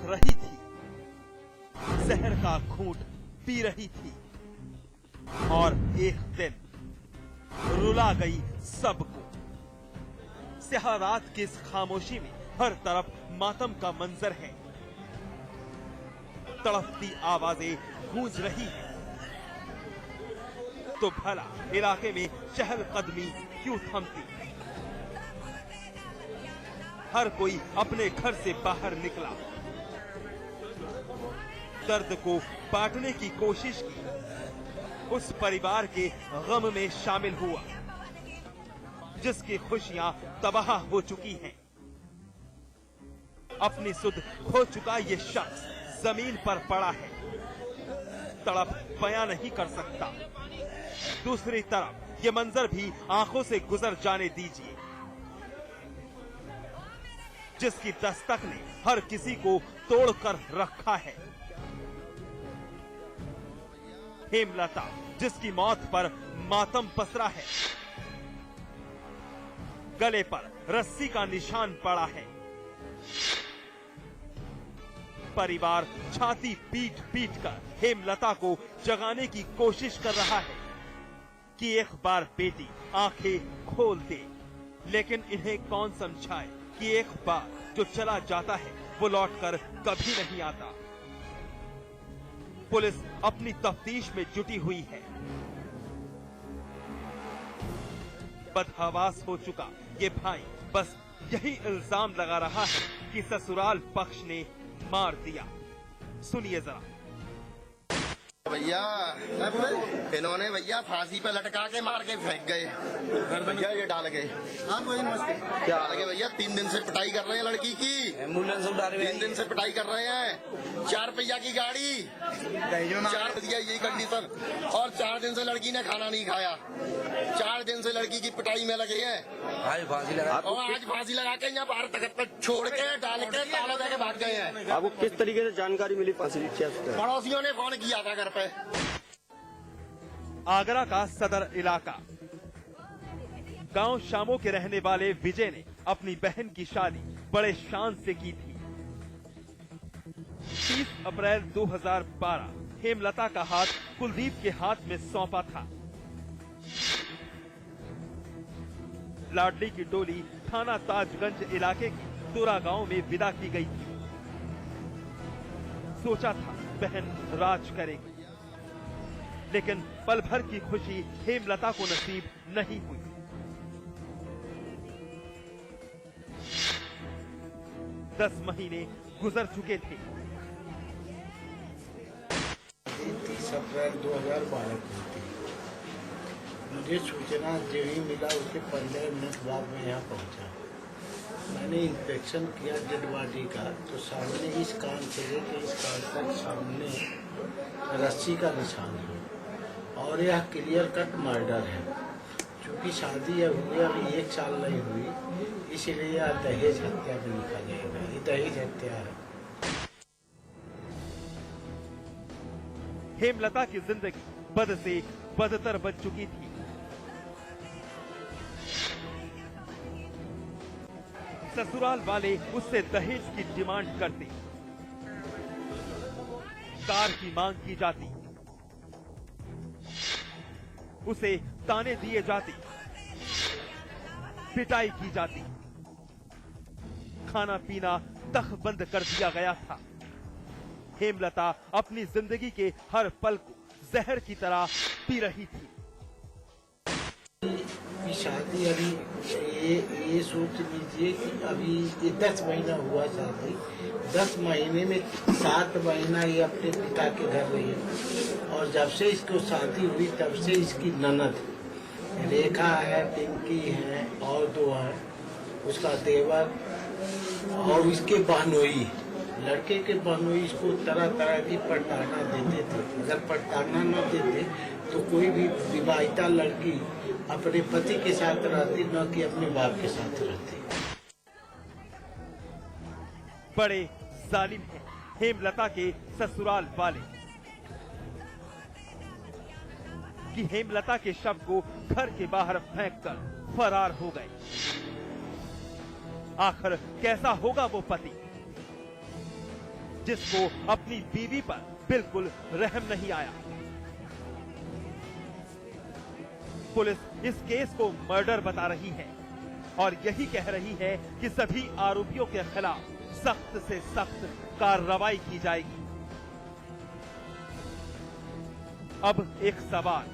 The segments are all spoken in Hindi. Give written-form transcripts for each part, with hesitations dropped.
रही थी, जहर का घूंट पी रही थी और एक दिन रुला गई सबको। स्याह रात की इस खामोशी में हर तरफ मातम का मंजर है। तड़पती आवाजें गूंज रही हैं। तो भला इलाके में चहलकदमी क्यों थमती? हर कोई अपने घर से बाहर निकला, दर्द को बांटने की कोशिश की, उस परिवार के गम में शामिल हुआ जिसकी खुशियां तबाह हो चुकी हैं। अपनी सुध खो चुका ये शख्स जमीन पर पड़ा है, तड़प बयां नहीं कर सकता। दूसरी तरफ ये मंजर भी आंखों से गुजर जाने दीजिए, जिसकी दस्तक ने हर किसी को तोड़कर रखा है। हेमलता, जिसकी मौत पर मातम पसरा है, गले पर रस्सी का निशान पड़ा है। परिवार छाती पीट पीट कर हेमलता को जगाने की कोशिश कर रहा है कि एक बार बेटी आंखें खोल दे, लेकिन इन्हें कौन समझाए कि एक बार जो चला जाता है वो लौटकर कभी नहीं आता। पुलिस अपनी तफ्तीश में जुटी हुई है। बदहवास हो चुका ये भाई बस यही इल्जाम लगा रहा है कि ससुराल पक्ष ने मार दिया। सुनिए जरा। भैया इन्होंने भैया फांसी पे लटका के मार के फेंक गए भैया, ये डाल गए। क्या डाल गए भैया? 3 दिन से पिटाई कर रहे हैं लड़की की, एम्बुलेंस 3 दिन से पिटाई कर रहे हैं। 4 पहिया की गाड़ी, 4 पहिया यही कंडीशन, और 4 दिन से लड़की ने खाना नहीं खाया। 4 दिन से लड़की की पिटाई में लगे हैं। आज फांसी लगा, और आज फांसी लगा के यहाँ बाहर तक पे छोड़ के डाल के ताला देके भाग गए हैं। आपको किस तरीके से जानकारी मिली फांसी? पड़ोसियों ने फोन किया था घर पे। आगरा का सदर इलाका, गांव शामो के रहने वाले विजय ने अपनी बहन की शादी बड़े शान से की थी। 30 अप्रैल 2012 हेमलता का हाथ कुलदीप के हाथ में सौंपा था। लाडली की डोली थाना ताजगंज इलाके की तोरा गांव में विदा की गई थी। सोचा था बहन राज करेगी, लेकिन पल भर की खुशी हेमलता को नसीब नहीं हुई। दस महीने गुजर चुके थे। 30 अप्रैल 2012 को थी। मुझे सूचना जभी मिला उसके 15 मिनट बाद मैं यहाँ पहुँचा। मैंने इंस्पेक्शन किया डेड बॉडी का, तो सामने इस कान से लेकर इस कान तक सामने रस्सी का निशान है और यह क्लियर कट मर्डर है। चूँकि शादी हुई अभी 1 साल नहीं हुई, इसलिए यह दहेज हत्या में लिखा जाएगा। ये दहेज हत्या है। हेमलता की जिंदगी बद से बदतर बन चुकी थी। ससुराल वाले उससे दहेज की डिमांड करते, कार की मांग की जाती, उसे ताने दिए जाते, पिटाई की जाती, खाना पीना तक बंद कर दिया गया था। हेमलता अपनी जिंदगी के हर पल को जहर की तरह पी रही थी। शादी अभी ये सोच लीजिए कि अभी ये 10 महीना हुआ शादी। 10 महीने में 7 महीना ये अपने पिता के घर रही है, और जब से इसको शादी हुई तब से इसकी ननद रेखा है, पिंकी है और 2 है, उसका देवर और इसके बहनोई, लड़के के बहनोई इसको तरह तरह की प्रताड़ना देते थे। अगर प्रताड़ना न देते तो कोई भी विवाहिता लड़की अपने पति के साथ रहती, न कि अपने बाप के साथ रहती। बड़े जालिम हैं हेमलता के ससुराल वाले कि हेमलता के शव को घर के बाहर फेंककर फरार हो गए। आखिर कैसा होगा वो पति जिसको अपनी बीवी पर बिल्कुल रहम नहीं आया। पुलिस इस केस को मर्डर बता रही है और यही कह रही है कि सभी आरोपियों के खिलाफ सख्त से सख्त कार्रवाई की जाएगी। अब एक सवाल,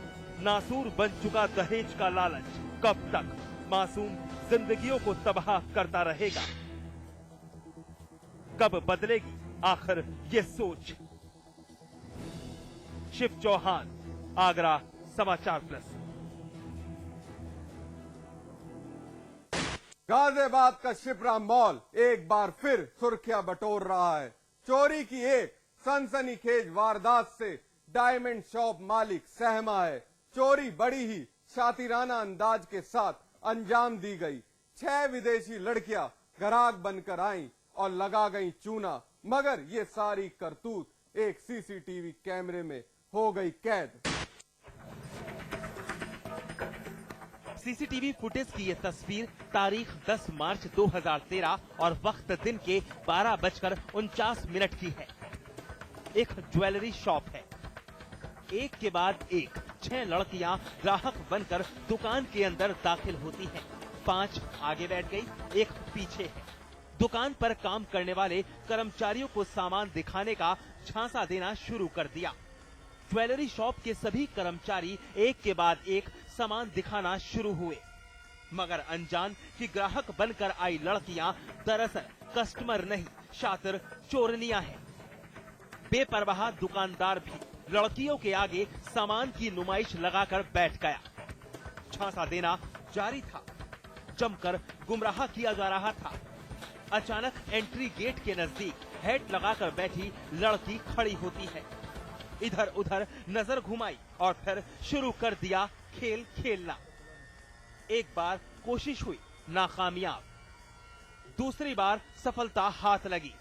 नासूर बन चुका दहेज का लालच कब तक मासूम जिंदगियों को तबाह करता रहेगा? कब बदलेगी आखिर ये सोच? शिव चौहान, आगरा समाचार प्लस। गाजियाबाद का शिप्रा मॉल एक बार फिर सुर्खियां बटोर रहा है। चोरी की एक सनसनीखेज वारदात से डायमंड शॉप मालिक सहमा है। चोरी बड़ी ही शातिराना अंदाज के साथ अंजाम दी गई। 6 विदेशी लड़कियां ग्राहक बनकर आईं और लगा गईं चूना, मगर ये सारी करतूत एक सीसीटीवी कैमरे में हो गई कैद। सीसीटीवी फुटेज की ये तस्वीर तारीख 10 मार्च 2013 और वक्त दिन के 12:49 की है। एक ज्वेलरी शॉप है। एक के बाद एक 6 लड़कियां ग्राहक बनकर दुकान के अंदर दाखिल होती हैं। 5 आगे बैठ गई, एक पीछे है। दुकान पर काम करने वाले कर्मचारियों को सामान दिखाने का झांसा देना शुरू कर दिया। ज्वेलरी शॉप के सभी कर्मचारी एक के बाद एक सामान दिखाना शुरू हुए, मगर अनजान कि ग्राहक बनकर आई लड़कियां दरअसल कस्टमर नहीं, शातिर चोरनियां हैं। बेपरवाह दुकानदार भी लड़कियों के आगे सामान की नुमाइश लगाकर बैठ गया। झांसा देना जारी था, जमकर गुमराह किया जा रहा था। अचानक एंट्री गेट के नजदीक हेड लगाकर बैठी लड़की खड़ी होती है। इधर उधर नजर घुमाई और फिर शुरू कर दिया खेल खेलना। एक बार कोशिश हुई, नाकामयाब। दूसरी बार सफलता हाथ लगी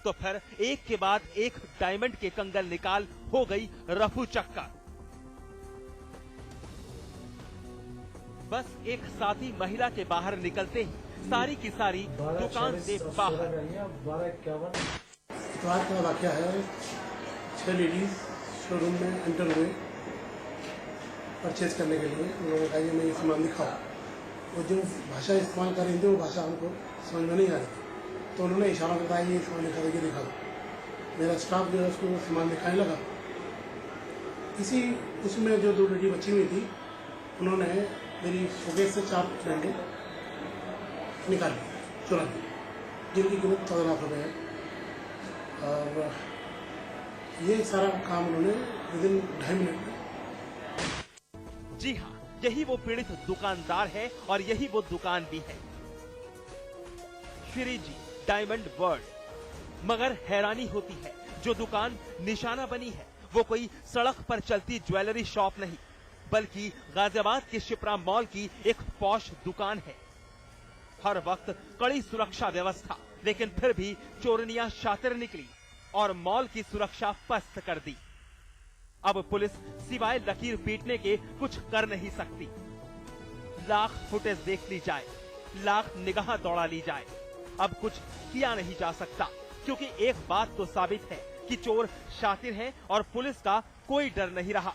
तो फिर एक के बाद एक डायमंड के कंगन निकाल हो गई रफू चक्कर। बस एक साथी महिला के बाहर निकलते ही सारी की सारी दुकान से बाहर। रात का वाकया है। 6 लेडीज शोरूम में एंटर हुए परचेज करने के लिए। उन्होंने कहा ये मैं ये सामान दिखाओ। वो जो भाषा इस्तेमाल कर रही थी वो भाषा हमको समझ में नहीं आ रही थी, तो उन्होंने इशारा बताया ये सामान दिखा दो, ये दिखा दो। मेरा स्टाफ जो है उसको सामान दिखाने लगा। उसमें जो 2 लेडी बची हुई थी उन्होंने मेरी शोकेस से 4 फ्रेंडें निकाली, चुरा ली, जिनकी कीमत 14 लाख रुपये है। और ये सारा काम उन्होंने विदिन 2.5 मिनट में। जी हाँ, यही वो पीड़ित दुकानदार है और यही वो दुकान भी है, श्री जी डायमंड वर्ल्ड। मगर हैरानी होती है, जो दुकान निशाना बनी है वो कोई सड़क पर चलती ज्वेलरी शॉप नहीं, बल्कि गाजियाबाद के शिप्रा मॉल की एक पॉश दुकान है। हर वक्त कड़ी सुरक्षा व्यवस्था, लेकिन फिर भी चोरनियां शातिर निकली और मॉल की सुरक्षा पस्त कर दी। अब पुलिस सिवाय लकीर पीटने के कुछ कर नहीं सकती। लाख फुटेज देख ली जाए, लाख निगाह दौड़ा ली जाए, अब कुछ किया नहीं जा सकता, क्योंकि एक बात तो साबित है कि चोर शातिर हैं और पुलिस का कोई डर नहीं रहा।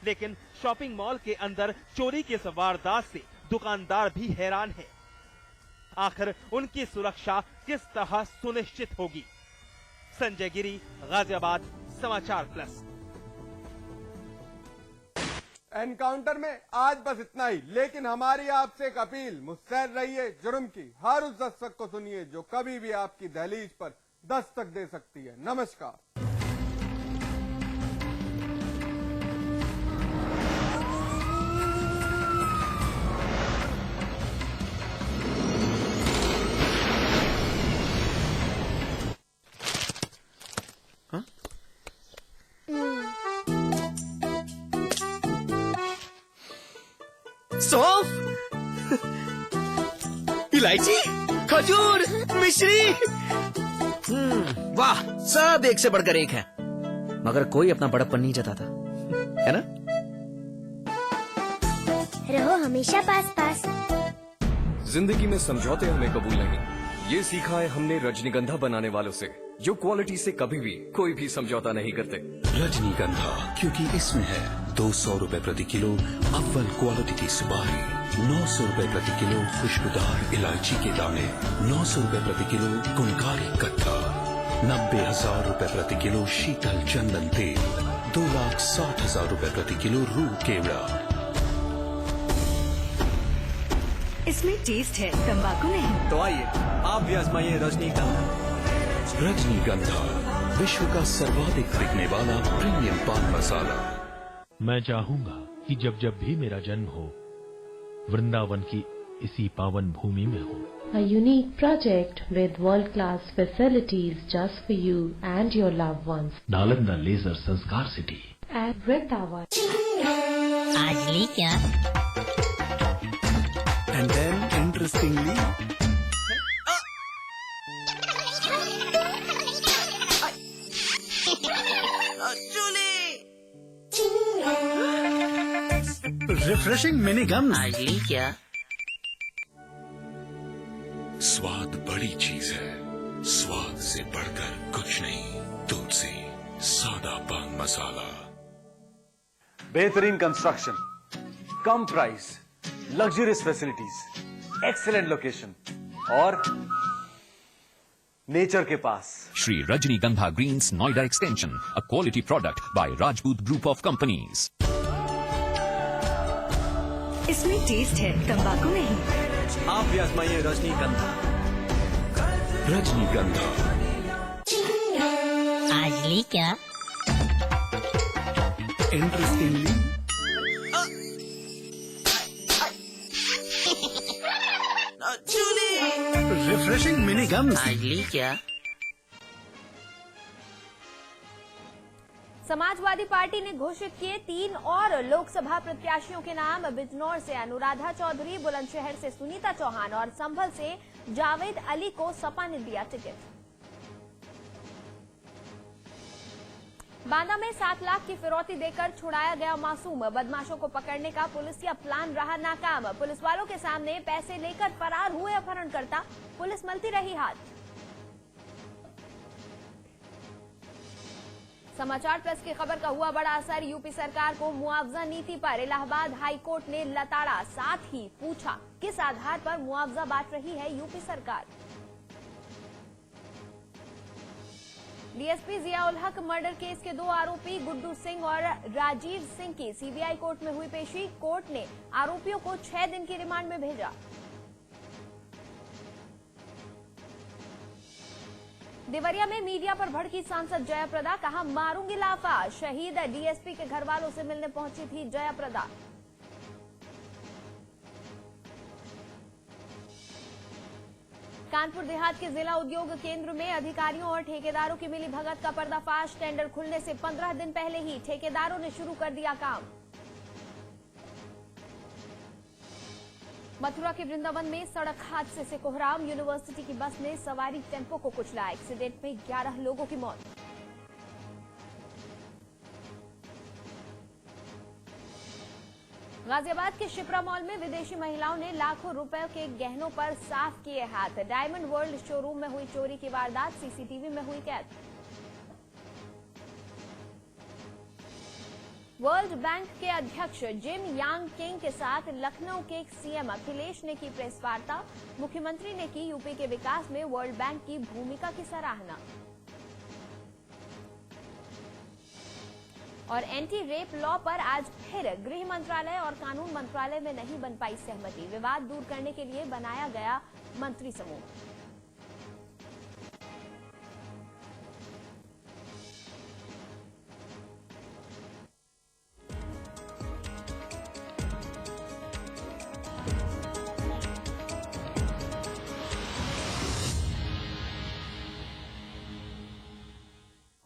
लेकिन शॉपिंग मॉल के अंदर चोरी के इस वारदात से दुकानदार भी हैरान है। आखिर उनकी सुरक्षा किस तरह सुनिश्चित होगी? संजय गिरी, गाजियाबाद, समाचार प्लस। एनकाउंटर में आज बस इतना ही, लेकिन हमारी आपसे एक अपील, मुस्तैद रहिए जुर्म की हर उस दस्तक को सुनिए जो कभी भी आपकी दहलीज पर दस्तक दे सकती है। नमस्कार। सौंफ, इलायची, खजूर, मिश्री, वाह, सब एक से बढ़कर एक है, मगर कोई अपना बड़प्पन नहीं जताता, है ना? रहो हमेशा पास पास। जिंदगी में समझौते हमें कबूल नहीं, ये सीखा है हमने रजनीगंधा बनाने वालों से, जो क्वालिटी से कभी भी कोई भी समझौता नहीं करते। रजनीगंधा, क्योंकि इसमें है 200 रुपए प्रति किलो अव्वल क्वालिटी की सुपारी, 900 रुपए प्रति किलो खुशबूदार इलायची के दाने, 900 रुपए प्रति किलो गुणकारी कत्था, 90,000 रुपए प्रति किलो शीतल चंदन तेल, 2,60,000 रुपए प्रति किलो रूह केवड़ा। इसमें टेस्ट है, तंबाकू नहीं। तो आइए आप भी आजमाइए रजनीगंधा। रजनीगंधा, विश्व का सर्वाधिक बिकने वाला प्रीमियम पान मसाला। मैं चाहूंगा कि जब जब भी मेरा जन्म हो, वृंदावन की इसी पावन भूमि में हो। A unique project with world-class facilities just for you and your loved ones. Nalanda leisure Sanskar city At Vrindavan. आज ली क्या? And then, interestingly, refreshing mini gum. आज ली क्या? स्वाद बड़ी चीज है, स्वाद से बढ़कर कुछ नहीं। तुलसी सादा पान मसाला। बेहतरीन कंस्ट्रक्शन, कम price, luxurious facilities, excellent location और नेचर के पास। Shri Rajnigandha Greens Noida Extension, a quality product by Rajput Group of Companies. इसमें टेस्ट है, तंबाकू नहीं। आप भी आजमाइए रजनीगंधा। रजनीगंधा, आज ली क्या? Interestingly, refreshing mini gum. आज ली क्या? समाजवादी पार्टी ने घोषित किए 3 और लोकसभा प्रत्याशियों के नाम। बिजनौर से अनुराधा चौधरी, बुलंदशहर से सुनीता चौहान और संभल से जावेद अली को सपा ने दिया टिकट। बांदा में 7 लाख की फिरौती देकर छुड़ाया गया मासूम। बदमाशों को पकड़ने का पुलिसिया प्लान रहा नाकाम। पुलिस वालों के सामने पैसे लेकर फरार हुए अपहरणकर्ता, पुलिस मलती रही हाथ। समाचार प्लस की खबर का हुआ बड़ा असर। यूपी सरकार को मुआवजा नीति पर इलाहाबाद हाई कोर्ट ने लताड़ा, साथ ही पूछा किस आधार पर मुआवजा बांट रही है यूपी सरकार। डीएसपी जियाउल हक मर्डर केस के 2 आरोपी गुड्डू सिंह और राजीव सिंह की सीबीआई कोर्ट में हुई पेशी। कोर्ट ने आरोपियों को 6 दिन की रिमांड में भेजा। देवरिया में मीडिया पर भड़की सांसद जयाप्रदा, कहा मारूंगी लाफा। शहीद डीएसपी के घर वालों से मिलने पहुंची थी जयाप्रदा। कानपुर देहात के जिला उद्योग केंद्र में अधिकारियों और ठेकेदारों की मिली भगत का पर्दाफाश। टेंडर खुलने से 15 दिन पहले ही ठेकेदारों ने शुरू कर दिया काम। मथुरा के वृंदावन में सड़क हादसे से कोहराम। यूनिवर्सिटी की बस ने सवारी टेम्पो को कुचला। एक्सीडेंट में 11 लोगों की मौत। गाजियाबाद के शिप्रा मॉल में विदेशी महिलाओं ने लाखों रुपए के गहनों पर साफ किए हाथ। डायमंड वर्ल्ड शोरूम में हुई चोरी की वारदात सीसीटीवी में हुई कैद। वर्ल्ड बैंक के अध्यक्ष जिम यांग किंग के साथ लखनऊ के सीएम अखिलेश ने की प्रेस वार्ता। मुख्यमंत्री ने की यूपी के विकास में वर्ल्ड बैंक की भूमिका की सराहना। और एंटी रेप लॉ पर आज फिर गृह मंत्रालय और कानून मंत्रालय में नहीं बन पाई सहमति। विवाद दूर करने के लिए बनाया गया मंत्री समूह।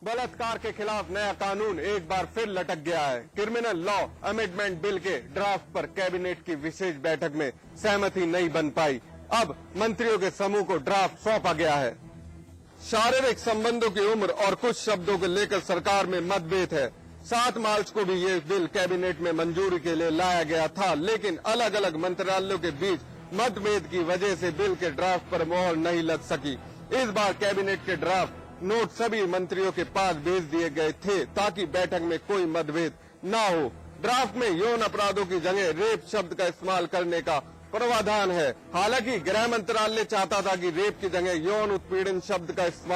बलात्कार के खिलाफ नया कानून एक बार फिर लटक गया है। क्रिमिनल लॉ अमेंडमेंट बिल के ड्राफ्ट पर कैबिनेट की विशेष बैठक में सहमति नहीं बन पाई। अब मंत्रियों के समूह को ड्राफ्ट सौंपा गया है। शारीरिक संबंधों की उम्र और कुछ शब्दों को लेकर सरकार में मतभेद है। 7 मार्च को भी ये बिल कैबिनेट में मंजूरी के लिए लाया गया था, लेकिन अलग अलग मंत्रालयों के बीच मतभेद की वजह से बिल के ड्राफ्ट पर मोहर नहीं लग सकी। इस बार कैबिनेट के ड्राफ्ट नोट सभी मंत्रियों के पास भेज दिए गए थे ताकि बैठक में कोई मतभेद न हो। ड्राफ्ट में यौन अपराधों की जगह रेप शब्द का इस्तेमाल करने का प्रावधान है। हालांकि गृह मंत्रालय चाहता था कि रेप की जगह यौन उत्पीड़न शब्द का इस्तेमाल